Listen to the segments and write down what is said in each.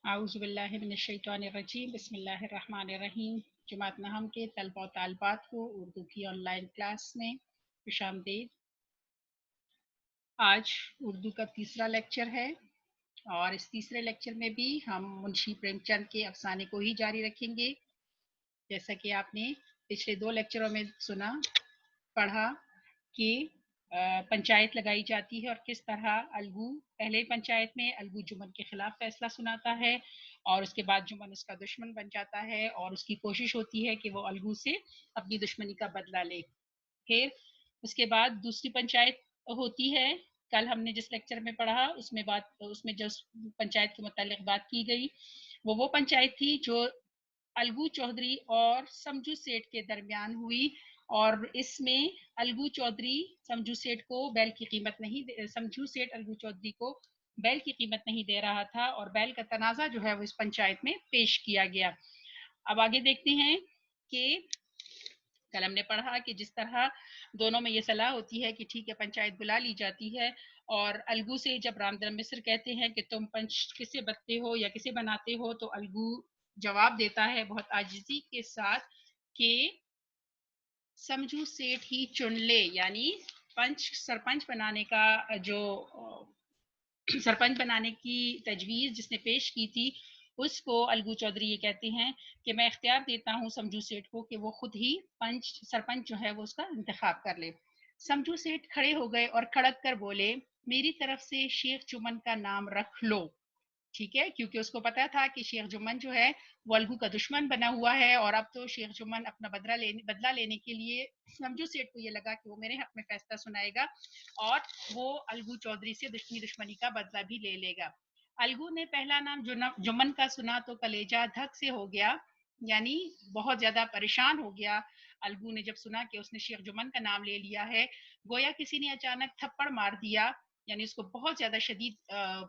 اعوذ باللہ من الشیطان الرجیم بسم اللہ الرحمن الرحیم۔ جماعت نہم کے طلبہ و طالبات کو اردو کی آن لائن کلاس میں خوش آمدید۔ آج اردو کا تیسرا لیکچر ہے اور اس تیسرے لیکچر میں بھی ہم منشی پریم چند کے افسانے کو ہی جاری رکھیں گے۔ جیسا کہ آپ نے پچھلے دو لیکچروں میں سنا پڑھا کہ پنچایت لگائی جاتی ہے اور کس طرح الگو پہلے پنچایت میں الگو جمن کے خلاف فیصلہ سناتا ہے اور اس کے بعد جمن اس کا دشمن بن جاتا ہے اور اس کی کوشش ہوتی ہے کہ وہ الگو سے اپنی دشمنی کا بدلہ لے۔ پھر اس کے بعد دوسری پنچایت ہوتی ہے، کل ہم نے جس لیکچر میں پڑھا اس میں جو پنچایت کے متعلق بات کی گئی وہ پنچایت تھی جو الگو چودھری اور سمجھو سیٹھ کے درمیان ہوئی، اور اس میں الگو چودھری سمجھو سیٹھ کو بیل کی قیمت نہیں سمجھو سیٹھ الگو چودھری کو بیل کی قیمت نہیں دے رہا تھا اور بیل کا تنازع جو ہے وہ اس پنچایت میں پیش کیا گیا۔ اب آگے دیکھتے ہیں کہ کل ہم نے پڑھا کہ جس طرح دونوں میں یہ صلاح ہوتی ہے کہ ٹھیک ہے پنچایت بلا لی جاتی ہے، اور الگو سے جب رامدر مصر کہتے ہیں کہ تم پنچ کسے بنتے ہو یا کسے بناتے ہو، تو الگو جواب دیتا ہے بہت عاجزی کے ساتھ کہ سمجھو سیٹھ ہی چن لے، یعنی سرپنچ بنانے کا جو سرپنچ بنانے کی تجویز جس نے پیش کی تھی اس کو الگو چودھری یہ کہتے ہیں کہ میں اختیار دیتا ہوں سمجھو سیٹھ کو کہ وہ خود ہی سرپنچ جو ہے وہ اس کا انتخاب کر لے۔ سمجھو سیٹھ کھڑے ہو گئے اور کھڑک کر بولے، میری طرف سے شیخ چمن کا نام رکھ لو۔ ٹھیک ہے، کیونکہ اس کو پتا تھا کہ شیخ جمن جو ہے وہ الگو کا دشمن بنا ہوا ہے، اور اب تو شیخ جمن اپنا بدلہ لینے کے لیے سمجھو سیٹھ کو یہ لگا کہ وہ میرے حق میں فیصلہ سنائے گا اور وہ الگو چودھری سے دشمنی کا بدلہ بھی لے لے گا۔ الگو نے پہلا نام جمن کا سنا تو کلیجہ دھک سے ہو گیا، یعنی بہت زیادہ پریشان ہو گیا الگو نے جب سنا کہ اس نے شیخ جمن کا نام لے لیا ہے، گویا کسی نے اچانک تھپڑ مار دیا، یعنی اس کو بہت زیادہ شدید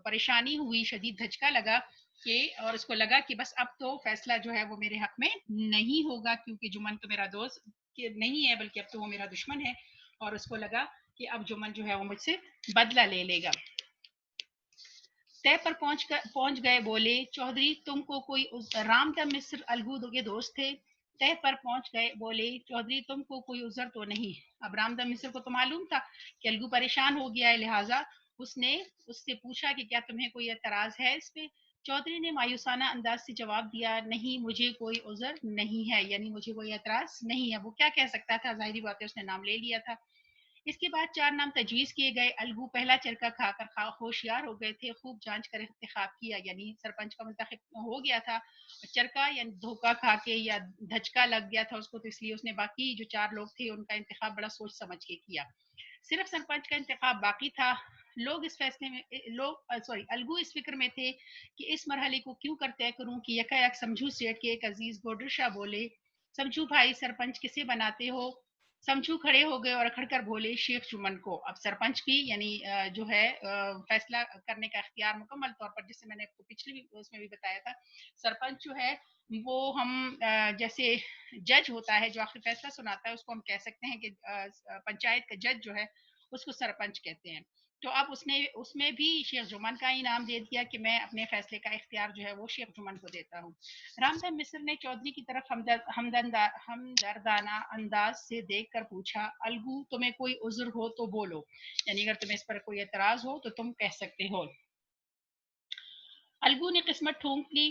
پریشانی ہوئی، شدید دھچکا لگا کہ اور اس کو لگا کہ بس اب تو فیصلہ جو ہے وہ میرے حق میں نہیں ہوگا، کیونکہ جمن تو میرا دوست نہیں ہے بلکہ اب تو وہ میرا دشمن ہے، اور اس کو لگا کہ اب جمن جو ہے وہ مجھ سے بدلہ لے لے گا۔ طے پر پہنچ گئے، بولے چودھری تم کو کوئی رامدر مصر الگو کے دوست تھے، طے پر پہنچ گئے، بولے چودھری تم کو کوئی عذر تو نہیں۔ اب رامدر مصر کو تو معلوم تھا کہ الگو پریشان ہو گیا ہے، لہٰذا اس نے اس سے پوچھا کہ کیا تمہیں کوئی اعتراض ہے اس پہ۔ چودھری نے مایوسانہ انداز سے جواب دیا، نہیں مجھے کوئی عذر نہیں ہے، یعنی مجھے کوئی اعتراض نہیں ہے۔ وہ کیا کہہ سکتا تھا، ظاہری بات ہے اس نے نام لے لیا تھا۔ اس کے بعد 4 نام تجویز کیے گئے۔ الگو پہلا چرکا کھا کر ہوشیار ہو گئے تھے، خوب جانچ کر انتخاب کیا، یعنی سرپنچ کا منتخب ہو گیا تھا، چرکا یعنی دھوکا کھا کے یا دھچکا لگ گیا تھا اس کو، تو اس لیے اس نے باقی جو 4 لوگ تھے ان کا انتخاب بڑا سوچ سمجھ کے کیا۔ صرف سرپنچ کا انتخاب باقی تھا۔ لوگ اس فیصلے میں الگو اس فکر میں تھے کہ اس مرحلے کو کیوں کر طے کروں کہ یکایک سمجھو سیٹھ کے ایک عزیز گوڈر شاہ بولے، سمجھو بھائی سرپنچ کسے بناتے ہو؟ سمجھو کھڑے ہو گئے اور اکھڑ کر بولے شیخ چمن کو۔ اب سرپنچ بھی یعنی جو ہے فیصلہ کرنے کا اختیار مکمل طور پر، جسے میں نے آپ کو پچھلی اس میں بھی بتایا تھا، سرپنچ جو ہے وہ ہم جیسے جج ہوتا ہے جو آخری فیصلہ سناتا ہے، اس کو ہم کہہ سکتے ہیں کہ پنچایت کا جج جو ہے اس کو سرپنچ کہتے ہیں۔ تو اب اس میں بھی شیخ جمن کا انعام دے دیا کہ میں اپنے فیصلے کا اختیار جو ہے وہ شیخ جمن کو دیتا ہوں۔ رامدر مصر نے چودھری کی طرف ہمدردانہ انداز سے دیکھ کر پوچھا، الگو تمہیں کوئی عذر ہو تو بولو، یعنی اگر تمہیں اس پر کوئی اعتراض ہو تو تم کہہ سکتے ہو۔ الگو نے قسمت ٹھونک لی،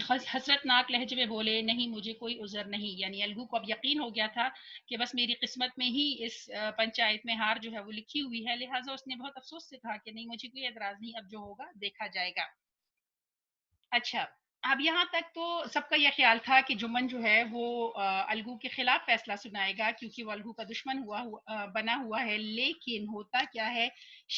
حسرت ناک لہجے میں بولے، نہیں مجھے کوئی عذر نہیں، یعنی الگو کو اب یقین ہو گیا تھا کہ بس میری قسمت میں ہی اس پنچایت میں ہار جو ہے وہ لکھی ہوئی ہے، لہٰذا اس نے بہت افسوس سے کہا کہ نہیں مجھے کوئی اعتراض نہیں، اب جو ہوگا دیکھا جائے گا۔ اچھا، اب یہاں تک تو سب کا یہ خیال تھا کہ جمن جو ہے وہ الگو کے خلاف فیصلہ سنائے گا کیونکہ وہ الگو کا دشمن بنا ہوا ہے، لیکن ہوتا کیا ہے،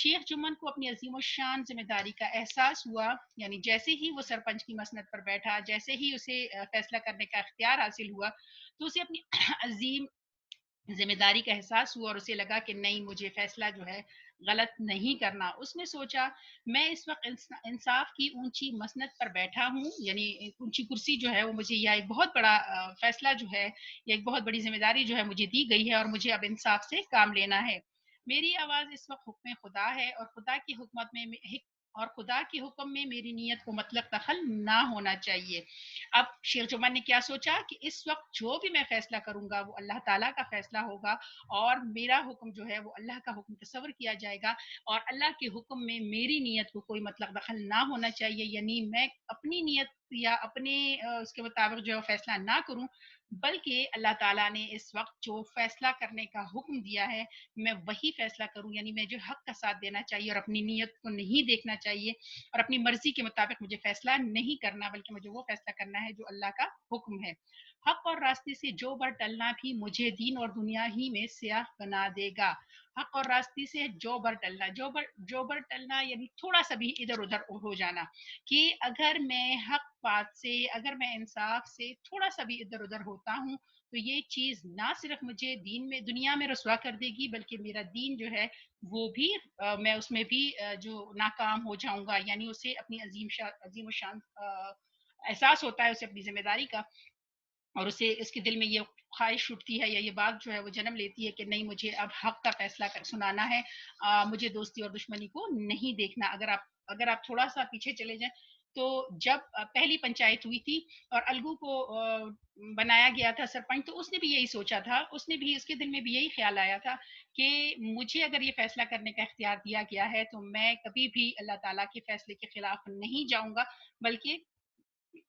شیخ جمن کو اپنی عظیم الشان ذمہ داری کا احساس ہوا، یعنی جیسے ہی وہ سرپنچ کی مسند پر بیٹھا، جیسے ہی اسے فیصلہ کرنے کا اختیار حاصل ہوا، تو اسے اپنی عظیم ذمہ داری کا احساس ہوا اور اسے لگا کہ نہیں مجھے فیصلہ جو ہے غلط نہیں کرنا۔ اس نے سوچا میں اس وقت انصاف کی اونچی مسند پر بیٹھا ہوں، یعنی اونچی کرسی جو ہے وہ مجھے، یا ایک بہت بڑا فیصلہ جو ہے یا ایک بہت بڑی ذمہ داری جو ہے مجھے دی گئی ہے اور مجھے اب انصاف سے کام لینا ہے۔ میری آواز اس وقت حکم خدا ہے اور خدا کی اور خدا کے حکم میں میری نیت کو مطلق دخل نہ ہونا چاہیے۔ اب شیخ جمن نے کیا سوچا کہ اس وقت جو بھی میں فیصلہ کروں گا وہ اللہ تعالیٰ کا فیصلہ ہوگا، اور میرا حکم جو ہے وہ اللہ کا حکم تصور کیا جائے گا، اور اللہ کے حکم میں میری نیت کو کوئی مطلق دخل نہ ہونا چاہیے، یعنی میں اپنی نیت یا اپنے اس کے مطابق جو ہے فیصلہ نہ کروں، بلکہ اللہ تعالیٰ نے اس وقت جو فیصلہ کرنے کا حکم دیا ہے میں وہی فیصلہ کروں، یعنی میں جو حق کا ساتھ دینا چاہیے اور اپنی نیت کو نہیں دیکھنا چاہیے اور اپنی مرضی کے مطابق مجھے فیصلہ نہیں کرنا، بلکہ مجھے وہ فیصلہ کرنا ہے جو اللہ کا حکم ہے۔ حق اور راستے سے جو بر ٹلنا بھی مجھے دین اور دنیا ہی میں سیاہ بنا دے گا۔ حق اور راستے سے جو بر ٹلنا، جو بر ٹلنا یعنی تھوڑا سا بھی ادھر ادھر ہو جانا، کہ اگر میں حق بات سے، اگر میں انصاف سے تھوڑا سا بھی ادھر ادھر ہوتا ہوں تو یہ چیز نہ صرف مجھے دین میں دنیا میں رسوا کر دے گی، بلکہ میرا دین جو ہے وہ بھی میں اس میں بھی جو ناکام ہو جاؤں گا، یعنی اسے اپنی عظیم و شان احساس ہوتا ہے اسے اپنی ذمہ داری کا، اور اسے اس کے دل میں یہ خواہش اٹھتی ہے یا یہ بات جو ہے وہ جنم لیتی ہے کہ نہیں، مجھے اب حق کا فیصلہ سنانا ہے، مجھے دوستی اور دشمنی کو نہیں دیکھنا۔ اگر آپ تھوڑا سا پیچھے چلے جائیں تو جب پہلی پنچایت ہوئی تھی اور الگو کو بنایا گیا تھا سرپنچ، تو اس نے بھی یہی سوچا تھا، اس کے دل میں بھی یہی خیال آیا تھا کہ مجھے اگر یہ فیصلہ کرنے کا اختیار دیا گیا ہے تو میں کبھی بھی اللہ تعالیٰ کے فیصلے کے خلاف نہیں جاؤں گا، بلکہ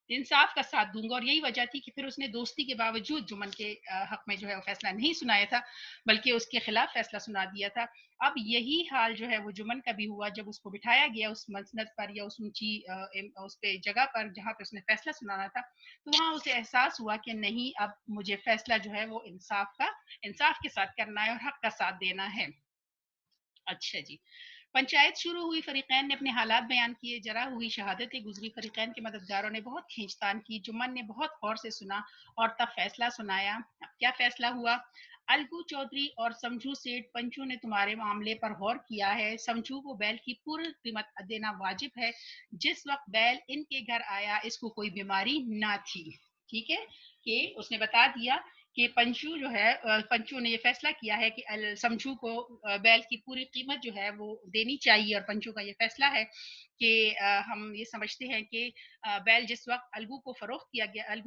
انصاف کا ساتھ دوں گا۔ اور یہی وجہ تھی کہ پھر اس نے دوستی کے باوجود جمن کے حق میں جو ہے وہ فیصلہ نہیں سنایا تھا، بلکہ اس کے خلاف فیصلہ سنا دیا تھا۔ اب یہی حال جو ہے وہ جمن کا بھی ہوا، جب اس کو بٹھایا گیا اس مسند پر یا اس اونچی اس پہ جگہ پر جہاں پہ اس نے فیصلہ سنانا تھا، تو وہاں اسے احساس ہوا کہ نہیں، اب مجھے فیصلہ جو ہے وہ انصاف کے ساتھ کرنا ہے اور حق کا ساتھ دینا ہے۔ اچھا جی، پنچایت شروع ہوئی، فریقین نے اپنے حالات بیان کیے، جرا ہوئی شہادتیں گزری، فریقین کے مددگاروں نے بہت کھینچتان کی، جمن نے بہت غور سے سنا اور تب فیصلہ سنایا۔ اب کیا فیصلہ ہوا؟ الگو چودھری اور سمجھو سیٹھ، پنچو نے تمہارے معاملے پر غور کیا ہے، سمجھو کو بیل کی پوری قیمت دینا واجب ہے۔ جس وقت بیل ان کے گھر آیا اس کو کوئی بیماری نہ تھی۔ ٹھیک ہے، کہ اس نے بتا دیا کہ پنچو جو ہے، پنچو نے یہ فیصلہ کیا ہے کہ سمجھو کو بیل کی پوری قیمت جو ہے وہ دینی چاہیے، اور پنچو کا یہ فیصلہ ہے کہ ہم یہ سمجھتے ہیں کہ بیل جس وقت الگو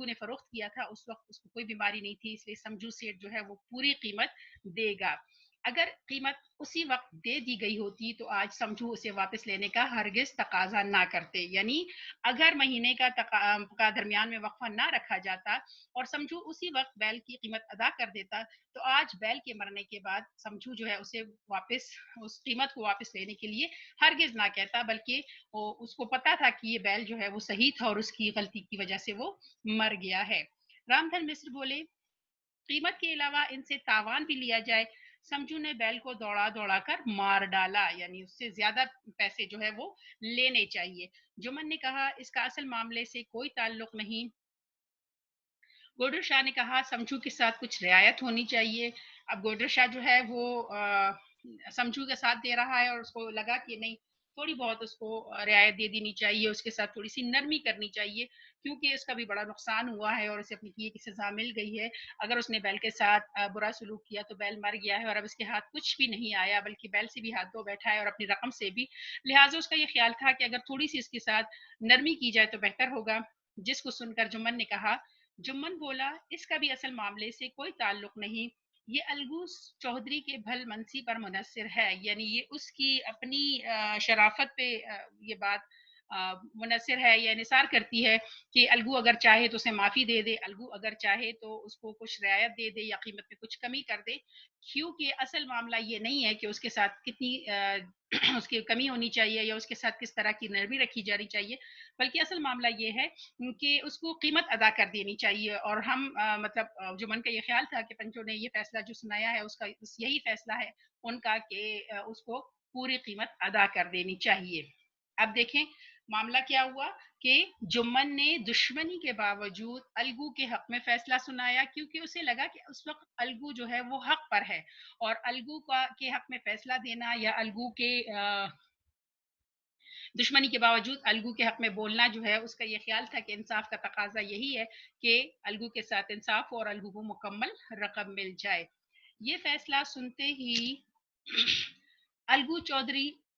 نے فروخت کیا تھا اس وقت اس کو کوئی بیماری نہیں تھی، اس لیے سمجھو سیٹ جو ہے وہ پوری قیمت دے گا۔ اگر قیمت اسی وقت دے دی گئی ہوتی تو آج سمجھو اسے واپس لینے کا ہرگز تقاضا نہ کرتے، یعنی اگر مہینے کا درمیان میں وقفہ نہ رکھا جاتا اور سمجھو اسی وقت بیل کی قیمت ادا کر دیتا تو آج بیل کے مرنے کے بعد سمجھو جو ہے اسے واپس، اس قیمت کو واپس لینے کے لیے ہرگز نہ کہتا، بلکہ اس کو پتا تھا کہ یہ بیل جو ہے وہ صحیح تھا اور اس کی غلطی کی وجہ سے وہ مر گیا ہے۔ رام دھن مصر بولے، قیمت کے علاوہ ان سے تاوان بھی لیا جائے۔ سمجھو نے بیل کو دوڑا دوڑا کر مار ڈالا، یعنی اس سے زیادہ پیسے جو ہے وہ لینے چاہیے۔ جمن نے کہا اس کا اصل معاملے سے کوئی تعلق نہیں۔ گوڈر شاہ نے کہا سمجھو کے ساتھ کچھ رعایت ہونی چاہیے۔ اب گوڈر شاہ جو ہے وہ سمجھو کا ساتھ دے رہا ہے اور اس کو لگا کہ نہیں، تھوڑی بہت اس کو رعایت دے دینی چاہیے، اس کے ساتھ تھوڑی سی نرمی کرنی چاہیے، کیونکہ اس کا بھی بڑا نقصان ہوا ہے اور اسے اپنی کیے کی سزا مل گئی ہے۔ اگر اس نے بیل کے ساتھ برا سلوک کیا تو بیل مر گیا ہے اور اب اس کے ہاتھ کچھ بھی نہیں آیا، بلکہ بیل سے بھی ہاتھ دھو بیٹھا ہے اور اپنی رقم سے بھی، لہٰذا اس کا یہ خیال تھا کہ اگر تھوڑی سی اس کے ساتھ نرمی کی جائے تو بہتر ہوگا۔ جس کو سن کر جمن نے کہا، جمن بولا اس کا بھی اصل معاملے سے کوئی تعلق نہیں، یہ الگو چودھری کے بھل منسی پر منحصر ہے، یعنی یہ اس کی اپنی شرافت پہ یہ بات منحصر ہے یا انحصار کرتی ہے کہ الگو اگر چاہے تو اسے معافی دے دے، الگو اگر چاہے تو اس کو کچھ رعایت دے دے یا قیمت میں کچھ کمی کر دے، کیونکہ اصل معاملہ یہ نہیں ہے کہ اس کے ساتھ کتنی اس کی کمی ہونی چاہیے یا اس کے ساتھ کس طرح کی نرمی رکھی جانی چاہیے، بلکہ اصل معاملہ یہ ہے کہ اس کو قیمت ادا کر دینی چاہیے۔ اور ہم مطلب جمن کا یہ خیال تھا کہ پنچوں نے یہ فیصلہ جو سنایا ہے اس کا یہی فیصلہ ہے ان کا کہ اس کو پوری قیمت ادا کر دینی چاہیے۔ اب دیکھیں معاملہ کیا ہوا کہ جمن نے دشمنی کے باوجود الگو کے حق میں فیصلہ سنایا، کیونکہ اسے لگا کہ اس وقت الگو جو ہے وہ حق پر ہے، اور الگو کے حق میں فیصلہ دینا یا الگو کے دشمنی کے باوجود الگو کے حق میں بولنا جو ہے اس کا یہ خیال تھا کہ انصاف کا تقاضا یہی ہے کہ الگو کے ساتھ انصاف ہو اور الگو کو مکمل رقم مل جائے۔ یہ فیصلہ سنتے ہی الگو چودھری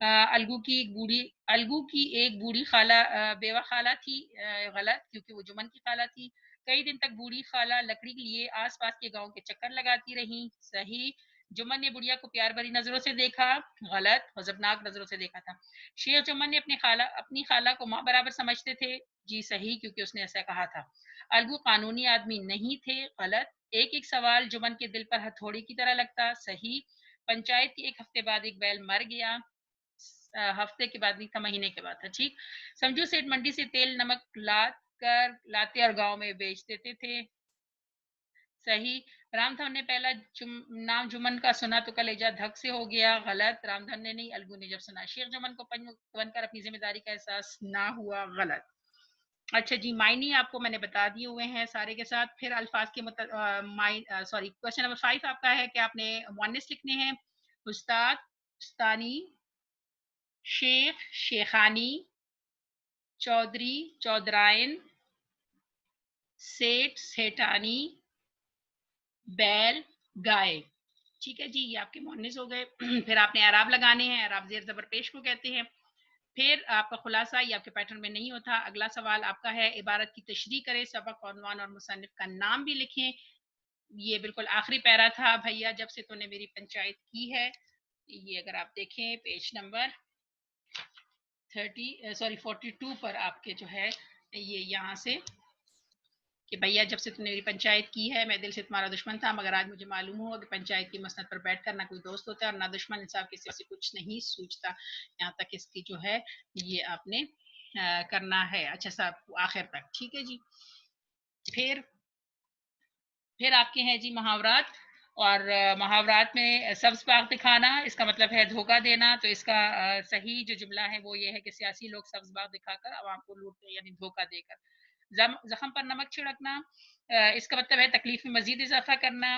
الگو کی ایک بوڑھی خالہ بیوہ خالہ تھی، غلط کیونکہ وہ جمن کی خالہ تھی۔ کئی دن تک بوڑھی خالہ لکڑی کے لیے آس پاس کے گاؤں کے چکر لگاتی رہیں، صحیح۔ جمن نے بڑھیا کو پیار بھری نظروں سے دیکھا، غلط، غضبناک نظروں سے دیکھا تھا۔ شیخ جمن نے اپنی خالہ کو ماں برابر سمجھتے تھے، جی صحیح، کیونکہ اس نے ایسا کہا تھا۔ الگو قانونی آدمی نہیں تھے، غلط۔ ایک ایک سوال جمن کے دل پر ہتھوڑی کی طرح لگتا، صحیح۔ پنچایت کے ایک ہفتے بعد ایک بیل مر گیا، ہفتے کے بعد نہیں تھا، مہینے کے بعد تھا، ٹھیک۔ سمجھو سیٹ منڈی سے تیل نمک لاتے اور گاؤں میں بیچ دیتے تھے، صحیح۔ رام دھن نے پہلا نام جمن کا سنا تو کلیجہ دھک سے ہو گیا، غلط۔ رام دھن نے نہیں، الگو نے جب سنا۔ شیخ جمن کو بن کر اپنی ذمہ داری کا احساس نہ ہوا، غلط۔ اچھا جی، معنی آپ کو میں نے بتا دیے ہوئے ہیں سارے کے ساتھ۔ پھر الفاظ کے کوشچن نمبر 5 آپ کا ہے کہ آپ نے مؤنث لکھنے ہیں، استاد، استانی، شیخ، شیخانی، چودھری، چودرائن، سیٹ، سیٹانی، بیل، گائے، ٹھیک ہے جی، یہ آپ کے مؤنث ہو گئے۔ پھر آپ نے اعراب لگانے ہیں، اعراب زیر زبر پیش کو کہتے ہیں۔ پھر آپ کا خلاصہ یہ آپ کے پیٹرن میں نہیں ہوتا۔ اگلا سوال آپ کا ہے عبارت کی تشریح کریں، سبق، عنوان اور مصنف کا نام بھی لکھیں۔ یہ بالکل آخری پیرا تھا، بھیا جب سے تو نے میری پنچایت کی ہے، یہ اگر آپ دیکھیں پیج نمبر 42 پر آپ کے جو ہے یہ یہاں سے کہ بھیا جب سے تم نے میری پنچایت کی ہے، میں دل سے تمہارا دشمن تھا، مگر آج مجھے معلوم ہوا کہ پنچایت کی مسند پر بیٹھ کر نہ کوئی دوست ہوتا ہے اور نہ دشمن، انصاف کسی سے کچھ نہیں سوچتا، یہاں تک اس کی جو ہے یہ آپ نے کرنا ہے، اچھا صاحب آخر تک، ٹھیک ہے جی۔ پھر آپ کے ہیں جی محاورات، اور محاورات میں سبز باغ دکھانا اس کا مطلب ہے دھوکہ دینا، تو اس کا صحیح جو جملہ ہے وہ یہ ہے کہ سیاسی لوگ سبز باغ دکھا کر عوام کو لوٹتے، یعنی دھوکہ دے کر۔ زخم پر نمک چھڑکنا، اس کا مطلب ہے تکلیف میں مزید اضافہ کرنا،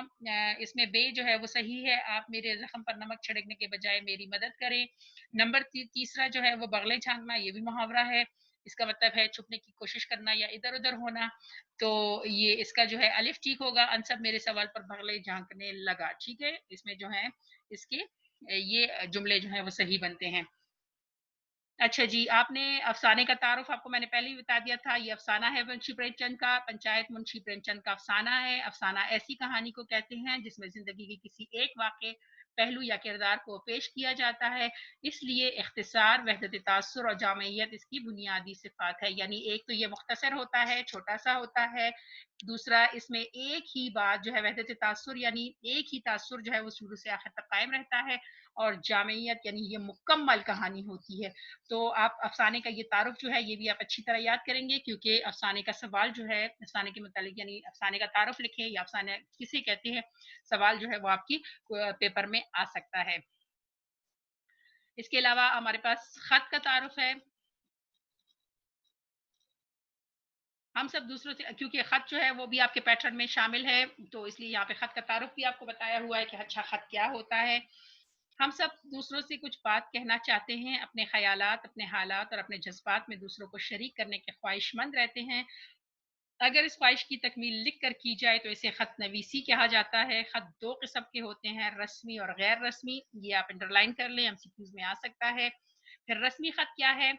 اس میں بے جو ہے وہ صحیح ہے، آپ میرے زخم پر نمک چھڑکنے کے بجائے میری مدد کریں۔ نمبر تیسرا جو ہے وہ بغلے جھانکنا، یہ بھی محاورہ ہے، اس کا مطلب ہے چھپنے کی کوشش کرنا یا ادھر ادھر ہونا، تو یہ اس کا جو ہے الف ٹھیک ہوگا، انصب میرے سوال پر بغلے جھانکنے لگا، ٹھیک ہے، اس میں جو ہے اس کے یہ جملے جو ہیں وہ صحیح بنتے ہیں۔ اچھا جی، آپ نے افسانے کا تعارف آپ کو میں نے پہلے ہی بتا دیا تھا، یہ افسانہ ہے منشی پریم چند کا، پنچایت منشی پریم چند کا افسانہ ہے۔ افسانہ ایسی کہانی کو کہتے ہیں جس میں زندگی کے کسی ایک واقعے، پہلو یا کردار کو پیش کیا جاتا ہے، اس لیے اختصار، وحدت تاثر اور جامعیت اس کی بنیادی صفات ہے، یعنی ایک تو یہ مختصر ہوتا ہے، چھوٹا سا ہوتا ہے، دوسرا اس میں ایک ہی بات جو ہے وحدت تاثر، یعنی ایک ہی تاثر جو ہے وہ شروع سے آخر تک قائم رہتا ہے، اور جامعیت یعنی یہ مکمل کہانی ہوتی ہے۔ تو آپ افسانے کا یہ تعارف جو ہے یہ بھی آپ اچھی طرح یاد کریں گے، کیونکہ افسانے کا سوال جو ہے افسانے کے متعلق، یعنی افسانے کا تعارف لکھیں یا افسانے کسے کہتے ہیں، سوال جو ہے وہ آپ کی پیپر میں آ سکتا ہے۔ اس کے علاوہ ہمارے پاس خط کا تعارف ہے، ہم سب دوسروں سے، کیونکہ خط جو ہے وہ بھی آپ کے پیٹرن میں شامل ہے، تو اس لیے یہاں پہ خط کا تعارف بھی آپ کو بتایا ہوا ہے کہ اچھا خط کیا ہوتا ہے۔ ہم سب دوسروں سے کچھ بات کہنا چاہتے ہیں، اپنے خیالات، اپنے حالات اور اپنے جذبات میں دوسروں کو شریک کرنے کے خواہش مند رہتے ہیں، اگر اس خواہش کی تکمیل لکھ کر کی جائے تو اسے خط نویسی کہا جاتا ہے۔ خط دو قسم کے ہوتے ہیں، رسمی اور غیر رسمی، یہ آپ انڈرلائن کر لیں، MCQs میں آ سکتا ہے۔ پھر رسمی خط کیا ہے؟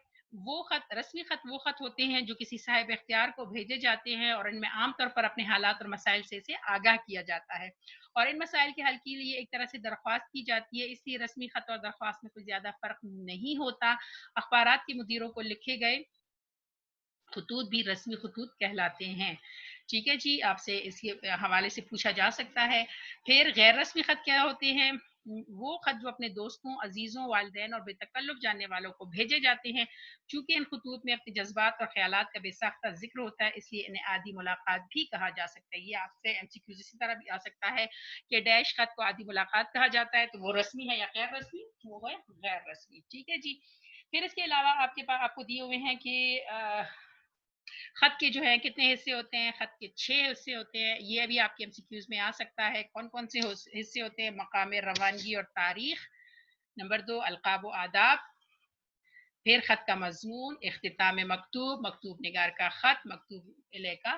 رسمی خط وہ خط ہوتے ہیں جو کسی صاحب اختیار کو بھیجے جاتے ہیں اور ان میں عام طور پر اپنے حالات اور مسائل سے اسے آگاہ کیا جاتا ہے، اور ان مسائل کے حل کے لیے ایک طرح سے درخواست کی جاتی ہے، اس لیے رسمی خط اور درخواست میں کوئی زیادہ فرق نہیں ہوتا۔ اخبارات کے مدیروں کو لکھے گئے خطوط بھی رسمی خطوط کہلاتے ہیں، ٹھیک ہے جی، آپ سے اس کے حوالے سے پوچھا جا سکتا ہے۔ پھر غیر رسمی خط کیا ہوتے ہیں؟ وہ خط جو اپنے دوستوں، عزیزوں، والدین اور بے تکلف جاننے والوں کو بھیجے جاتے ہیں، چونکہ ان خطوط میں اپنے جذبات اور خیالات کا بے ساختہ ذکر ہوتا ہے، اس لیے انہیں عادی ملاقات بھی کہا جا سکتا ہے۔ یہ آپ سے MCQ اسی طرح بھی آ سکتا ہے کہ ڈیش خط کو عادی ملاقات کہا جاتا ہے، تو وہ رسمی ہے یا غیر رسمی؟ وہ ہے غیر رسمی، ٹھیک ہے جی۔ پھر اس کے علاوہ آپ کے پاس آپ کو دیے ہوئے ہیں کہ خط کے جو ہے کتنے حصے ہوتے ہیں؟ خط کے 6 حصے ہوتے ہیں، یہ بھی آپ کے MCQs میں آ سکتا ہے۔ کون کون سے حصے ہوتے ہیں؟ مقام روانگی اور تاریخ، نمبر 2 القاب و آداب، پھر خط کا مضمون، اختتام مکتوب، مکتوب نگار کا خط، مکتوب الیہ کا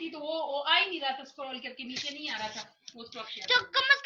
تھی تو وہ آ ہی نہیں رہا تھا، اسکرول کر کے نیچے نہیں آ رہا تھا وہ اسٹاک شیئر. تو کم از